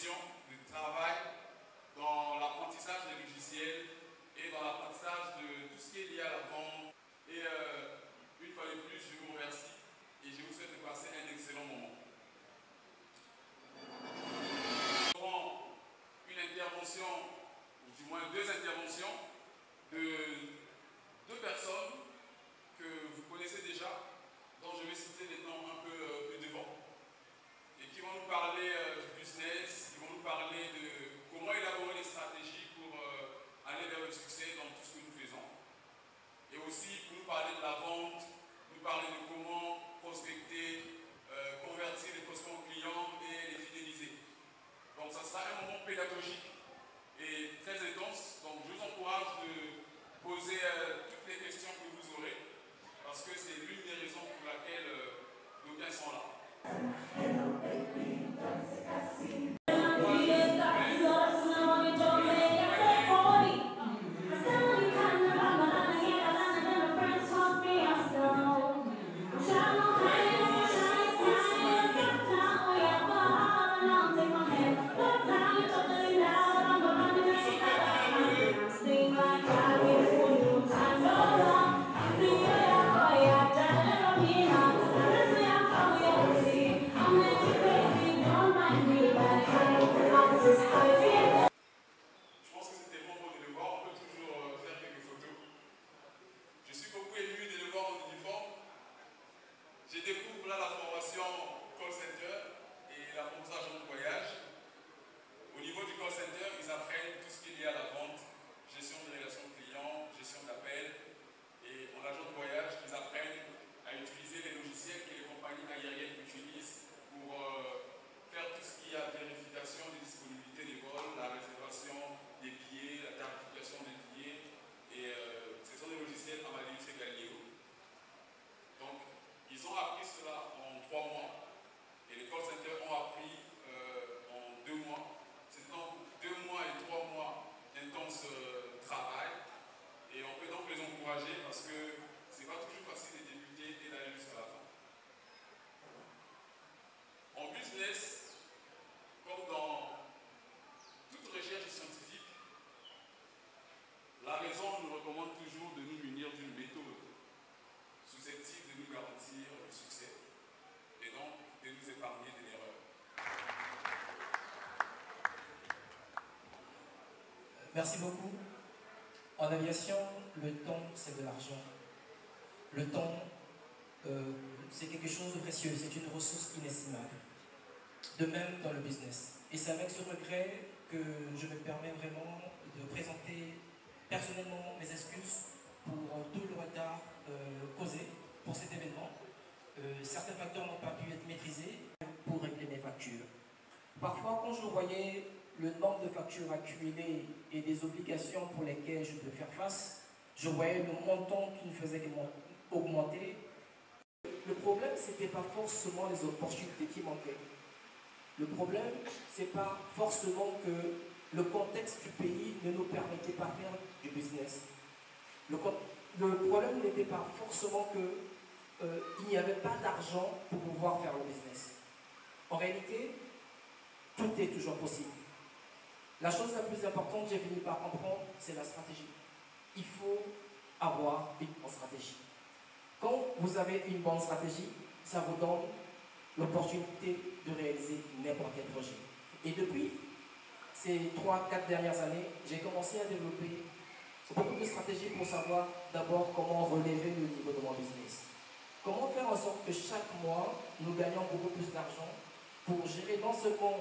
gestion, de travail dans l'apprentissage des logiciels et dans l'apprentissage de tout ce qui est lié à la vente. Et une fois de plus, je vous remercie et je vous souhaite de passer un excellent moment. Nous aurons une intervention, ou du moins deux interventions, de deux personnes que vous connaissez déjà, dont je vais citer les noms un peu plus devant, et qui vont nous parler du business, qui vont nous parler de comment élaborer les stratégies pour aller vers le succès dans tout ce que nous faisons, et aussi pour nous parler de la vente, nous parler de comment prospecter, convertir les prospects en clients et les fidéliser. Donc ça sera un moment pédagogique et très intense, donc je vous encourage de poser toutes les questions que vous aurez, parce que c'est l'une des raisons pour laquelle d'aucuns sont là. Merci beaucoup. En aviation, le temps, c'est de l'argent. Le temps, c'est quelque chose de précieux, c'est une ressource inestimable. De même dans le business. Et c'est avec ce regret que je me permets vraiment de présenter personnellement mes excuses pour tout le retard causé pour cet événement. Certains facteurs n'ont pas pu être maîtrisés pour régler mes factures. Parfois, quand je voyais le nombre de factures accumulées et des obligations pour lesquelles je devais faire face, je voyais le montant qui ne faisait qu'augmenter. Le problème, ce n'était pas forcément les opportunités qui manquaient. Le problème, ce n'est pas forcément que le contexte du pays ne nous permettait pas de faire du business. Le problème n'était pas forcément qu'il n'y avait pas d'argent pour pouvoir faire le business. En réalité, tout est toujours possible. La chose la plus importante que j'ai fini par comprendre, c'est la stratégie. Il faut avoir une bonne stratégie. Quand vous avez une bonne stratégie, ça vous donne l'opportunité de réaliser n'importe quel projet. Et depuis ces 3-4 dernières années, j'ai commencé à développer beaucoup de stratégies pour savoir d'abord comment relever le niveau de mon business. Comment faire en sorte que chaque mois, nous gagnons beaucoup plus d'argent pour gérer non seulement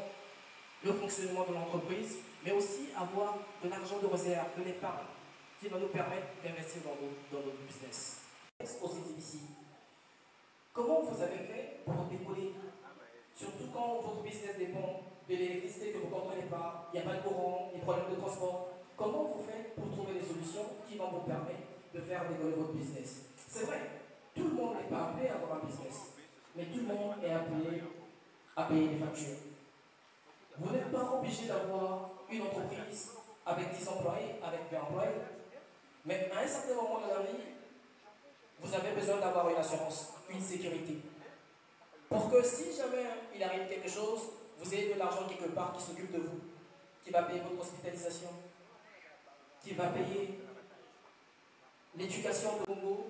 le fonctionnement de l'entreprise, mais aussi avoir de l'argent de réserve, de l'épargne, qui va nous permettre d'investir dans notre business. Aussi difficile. Comment vous avez fait pour décoller? Surtout quand votre business dépend de l'électricité que vous ne contrôlez pas, il n'y a pas de courant, il y a des problèmes de transport. Comment vous faites pour trouver des solutions qui vont vous permettre de faire décoller votre business? C'est vrai, tout le monde n'est pas appelé à avoir un business, mais tout le monde est appelé à payer des factures. Vous n'êtes pas obligé d'avoir une entreprise avec 10 employés, avec 20 employés, mais à un certain moment de la vie, vous avez besoin d'avoir une assurance, une sécurité. Pour que si jamais il arrive quelque chose, Vous avez de l'argent quelque part qui s'occupe de vous, qui va payer votre hospitalisation, qui va payer l'éducation de Congo,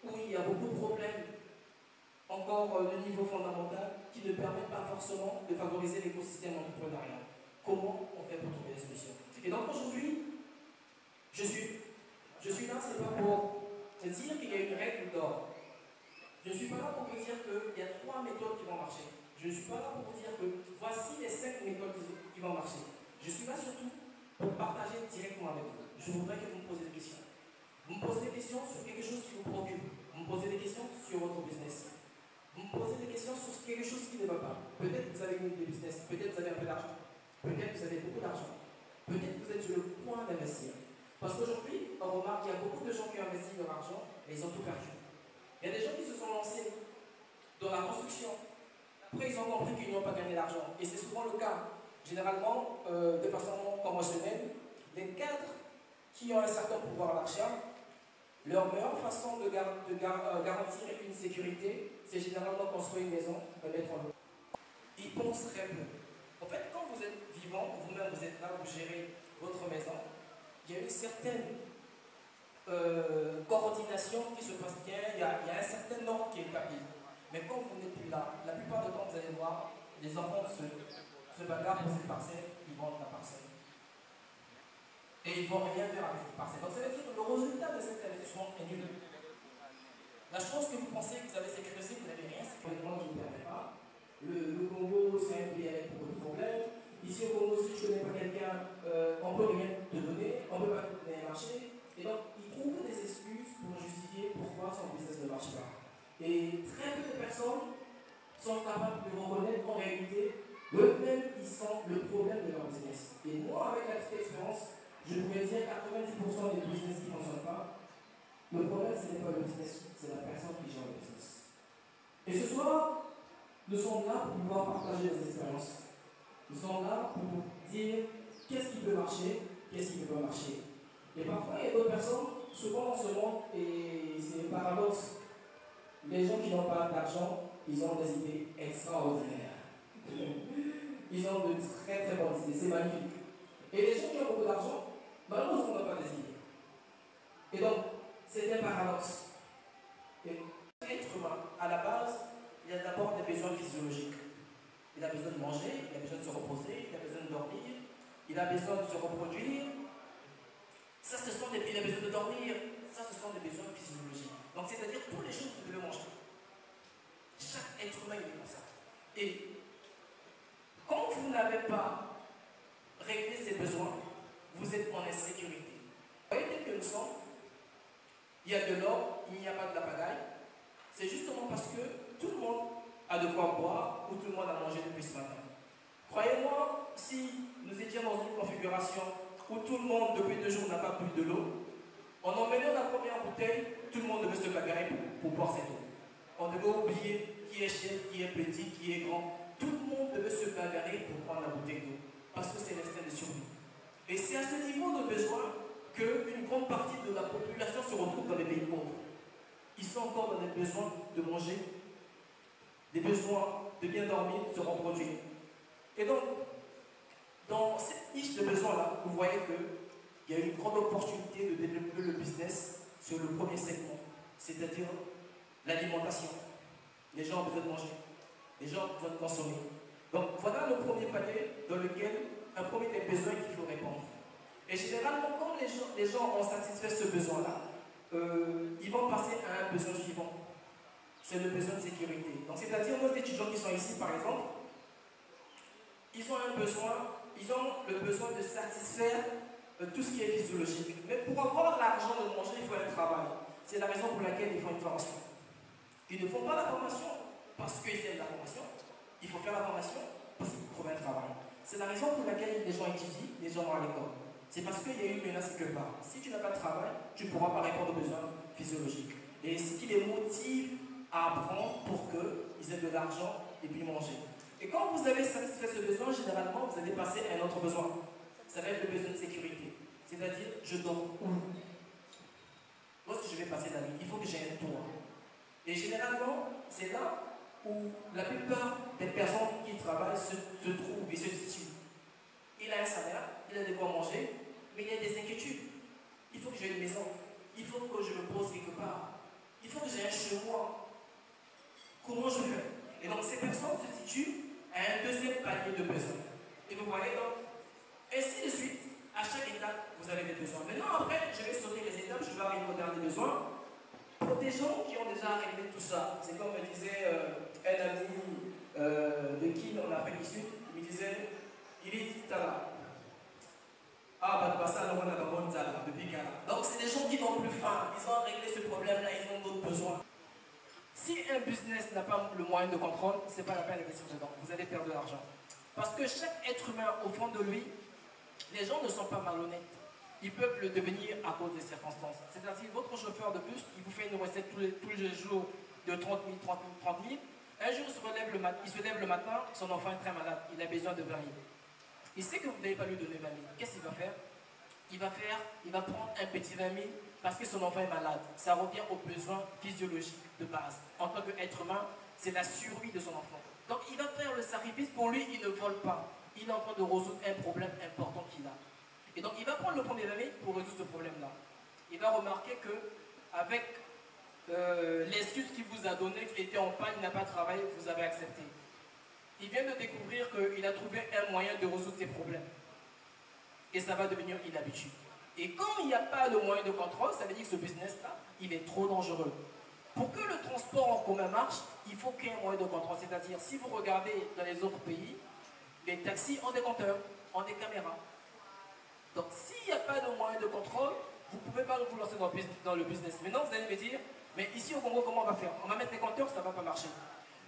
où il y a beaucoup de problèmes, encore de niveau fondamental, qui ne permettent pas forcément de favoriser l'écosystème entrepreneurial. Comment on fait pour trouver des solutions? Et donc aujourd'hui, je suis là, c'est pas pour te dire qu'il y a une règle d'or. Je ne suis pas là pour vous dire qu'il y a 3 méthodes qui vont marcher. Je ne suis pas là pour vous dire que voici les 5 méthodes qui vont marcher. Je suis là surtout pour partager directement avec vous. Je voudrais que vous me posiez des questions. Vous me posez des questions sur quelque chose qui vous préoccupe. Vous me posez des questions sur votre business. Vous me posez des questions sur quelque chose qui ne va pas. Peut-être que vous avez une idée de business, peut-être que vous avez un peu d'argent, peut-être que vous avez beaucoup d'argent, peut-être que vous êtes sur le point d'investir. Parce qu'aujourd'hui, on remarque qu'il y a beaucoup de gens qui ont investi leur argent et ils ont tout perdu. Il y a des gens qui se sont lancés dans la construction. Après, ils ont compris qu'ils n'ont pas gagné d'argent. Et c'est souvent le cas. Généralement, de façon conventionnelle, les cadres qui ont un certain pouvoir d'achat, leur meilleure façon de garantir une sécurité, c'est généralement construire une maison et mettre en l'eau. Ils pensent très peu. En fait, quand vous êtes vivant, vous-même vous êtes là, vous gérez votre maison, il y a une certaine coordination qui se passe bien, il y a un certain ordre qui est établi. Mais quand vous n'êtes plus là, la plupart du temps, vous allez voir, les enfants se bagarrent pour cette parcelle, ils vendent la parcelle. Et ils ne vont rien faire avec cette parcelle. Donc ça veut dire que le résultat de cet investissement est nul. La chose que vous pensez que vous avez sécurisé, vous n'avez rien, c'est que le monde ne vous permet pas. Le Congo, c'est un pays avec beaucoup de problèmes. Ici au Congo, si tu ne connais pas quelqu'un, on ne peut rien te donner, on ne peut pas te donner un marché. Et donc, ils trouvent des excuses pour justifier pourquoi son business ne marche pas. Et très peu de personnes sont capables de reconnaître en réalité eux-mêmes, ils sont le problème de leur business. Et moi, avec la petite expérience, je pourrais dire 90% des business qui ne fonctionnent pas, le problème, ce n'est pas le business, c'est la personne qui gère le business. Et ce soir, nous sommes là pour pouvoir partager des expériences. Nous sommes là pour dire qu'est-ce qui peut marcher, qu'est-ce qui ne peut pas marcher. Et parfois, il y a d'autres personnes, souvent dans ce monde, et c'est un paradoxe, les gens qui n'ont pas d'argent, ils ont des idées extraordinaires. Ils ont de très très bonnes idées, c'est magnifique. Et les gens qui ont beaucoup d'argent, malheureusement, n'ont pas des idées. Et donc, c'est un paradoxe. Et l'être humain, à la base, il a d'abord des besoins physiologiques. Il a besoin de manger, il a besoin de se reposer, il a besoin de dormir, il a besoin de se reproduire. Ça, ce sont des, il a besoin de dormir. Ça, ce sont des besoins physiologiques. Donc, c'est-à-dire tous les jours, vous devez manger. Chaque être humain, il est comme ça. Et quand vous n'avez pas réglé ces besoins, vous êtes en insécurité. Vous voyez, tel que nous sommes, il y a de l'or, il n'y a pas de la pagaille. C'est justement parce que tout le monde a de quoi boire ou tout le monde a mangé depuis ce matin. Croyez-moi, si nous étions dans une configuration où tout le monde, depuis 2 jours, n'a pas bu de l'eau, en emmenant la première bouteille, tout le monde devait se bagarrer pour boire cette eau. On devait oublier qui est chef, qui est petit, qui est grand. Tout le monde devait se bagarrer pour prendre la bouteille d'eau. Parce que c'est l'instinct de survie. Et c'est à ce niveau de besoin qu'une grande partie de la population se retrouve dans les pays pauvres. Ils sont encore dans des besoins de manger, des besoins de bien dormir, de se reproduire. Et donc, dans cette niche de besoins-là, vous voyez qu'il y a une grande opportunité de développer le business sur le premier segment, c'est-à-dire l'alimentation. Les gens ont besoin de manger, les gens ont besoin de consommer. Donc voilà le premier palier dans lequel un premier des besoins qu'il faut répondre. Et généralement, quand les gens ont satisfait ce besoin-là, ils vont passer à un besoin suivant. C'est le besoin de sécurité. Donc c'est-à-dire nos étudiants qui sont ici, par exemple, ils ont un besoin, ils ont le besoin de satisfaire tout ce qui est physiologique. Mais pour avoir l'argent de manger, il faut un travail. C'est la raison pour laquelle ils font une formation. Ils ne font pas la formation parce qu'ils aiment la formation. Il faut faire la formation parce qu'ils trouvent un travail. C'est la raison pour laquelle les gens étudient, les gens vont à l'école. C'est parce qu'il y a une menace quelque part. Si tu n'as pas de travail, tu ne pourras pas répondre aux besoins physiologiques. Et ce qui les motive à apprendre pour qu'ils aient de l'argent et puis manger. Et quand vous avez satisfait ce besoin, généralement, vous allez passer à un autre besoin. Ça va être le besoin de sécurité. C'est-à-dire, je dors où? Où est-ce que je vais passer la nuit? Il faut que j'ai un toit. Et généralement, c'est là où la plupart des personnes qui travaillent se trouvent personnes se situent à un deuxième palier de besoins. Et vous voyez donc, ainsi de suite, à chaque étape, vous avez des besoins. Maintenant, après, je vais sauter les étapes, je vais arriver au dernier besoin. Pour des gens qui ont déjà réglé tout ça, c'est comme me disait un ami de qui en Afrique du Sud, il me disait, il est Tala. Ah, bah, ça, depuis Ghana. Donc, c'est des gens qui n'ont plus faim, ils ont réglé ce problème-là, ils ont d'autres besoins. Si un business n'a pas le moyen de contrôle, ce n'est pas la peine d'investir dedans, vous allez perdre de l'argent. Parce que chaque être humain, au fond de lui, les gens ne sont pas malhonnêtes. Ils peuvent le devenir à cause des circonstances. C'est-à-dire, votre chauffeur de bus, il vous fait une recette tous les jours de 30 000, 30 000, 30 000. Un jour, il se lève le matin, son enfant est très malade, il a besoin de 20 000. Il sait que vous n'avez pas lui donner 20 000. Qu'est-ce qu'il va faire? Il va prendre un petit 20 000 parce que son enfant est malade. Ça revient aux besoins physiologiques de base. En tant qu'être humain, c'est la survie de son enfant. Donc, il va faire le sacrifice. Pour lui, il ne vole pas. Il est en train de résoudre un problème important qu'il a. Et donc, il va prendre le premier 20 000 pour résoudre ce problème-là. Il va remarquer qu'avec l'excuse qu'il vous a donnée, qu'il était en panne, il n'a pas travaillé, vous avez accepté. Il vient de découvrir qu'il a trouvé un moyen de résoudre ses problèmes. Et ça va devenir une habitude. Et comme il n'y a pas de moyen de contrôle, ça veut dire que ce business-là, il est trop dangereux. Pour que le transport en commun marche, il faut qu'il y ait un moyen de contrôle. C'est-à-dire, si vous regardez dans les autres pays, les taxis ont des compteurs, ont des caméras. Donc, s'il n'y a pas de moyen de contrôle, vous ne pouvez pas vous lancer dans le business. Maintenant, vous allez me dire, mais ici au Congo, comment on va faire? On va mettre des compteurs, ça ne va pas marcher.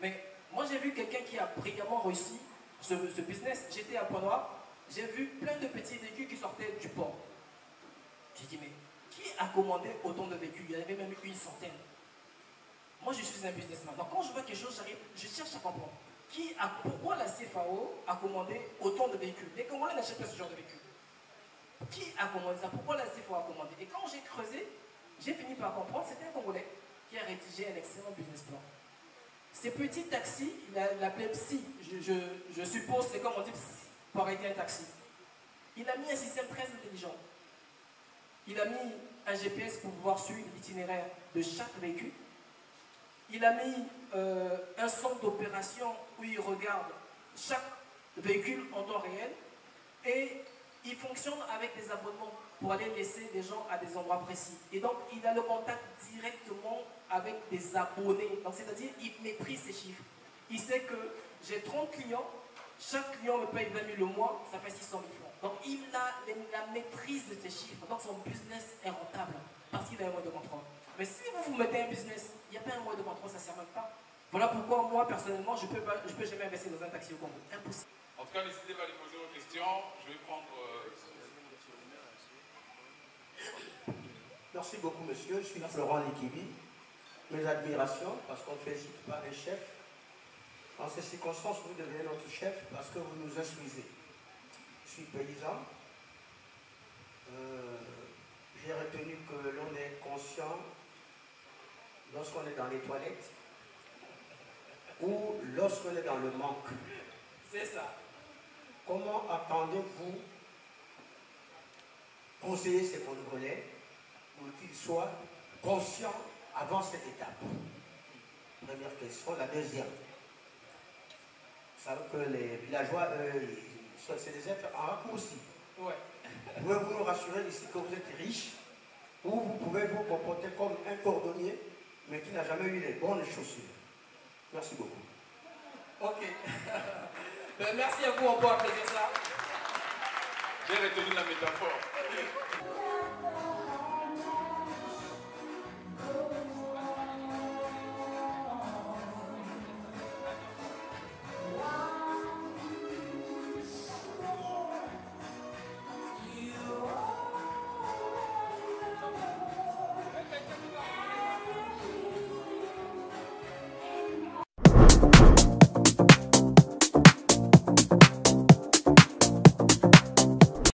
Mais moi, j'ai vu quelqu'un qui a brillamment réussi ce business. J'étais à Pointe-Noire, j'ai vu plein de petits véhicules qui sortaient du port. J'ai dit, mais qui a commandé autant de véhicules? Il y en avait même une centaine. Moi, je suis un businessman. Donc, quand je vois quelque chose, j'arrive, je cherche à comprendre. Pourquoi la CFAO a commandé autant de véhicules? Les Congolais n'achètent pas ce genre de véhicules. Qui a commandé ça? Pourquoi la CFAO a commandé? Et quand j'ai creusé, j'ai fini par comprendre, c'était un Congolais qui a rédigé un excellent business plan. Ces petits taxis, il l'appelait Psy. Je suppose, c'est comme on dit Psy, pour arrêter un taxi. Il a mis un système très intelligent. Il a mis un GPS pour pouvoir suivre l'itinéraire de chaque véhicule. Il a mis un centre d'opération où il regarde chaque véhicule en temps réel. Et il fonctionne avec des abonnements pour aller laisser des gens à des endroits précis. Et donc, il a le contact directement avec des abonnés. Donc, c'est-à-dire, il maîtrise ses chiffres. Il sait que j'ai 30 clients, chaque client me paye 20 000 le mois, ça fait 600 000 francs. Donc, il a la maîtrise de ses chiffres. Donc, son business est rentable parce qu'il a un moyen de contrôle. Mais si vous mettez un business, il n'y a pas un moyen de contrôle, ça ne sert même pas. Voilà pourquoi, moi, personnellement, je ne peux jamais investir dans un taxi au Congo. Impossible. En tout cas, n'hésitez pas à lui poser vos questions. Je vais prendre... Merci beaucoup, monsieur. Je suis Florent Likibi. Mes admirations, parce qu'on ne félicite pas un chef. En ces circonstances, vous devenez notre chef parce que vous nous instruisez. Je suis paysan. J'ai retenu que l'on est conscient lorsqu'on est dans les toilettes ou lorsqu'on est dans le manque. C'est ça. Comment attendez-vous conseiller ces Congolais pour qu'ils soient conscients avant cette étape? Première question. La deuxième. Vous savez que les villageois, c'est des êtres en raccourci. Ouais. Pouvez-vous nous rassurer ici que vous êtes riche ou vous pouvez vous comporter comme un cordonnier mais qui n'a jamais eu les bonnes chaussures? Merci beaucoup. Ok. Merci à vous, on peut applaudir ça. J'ai retenu la métaphore.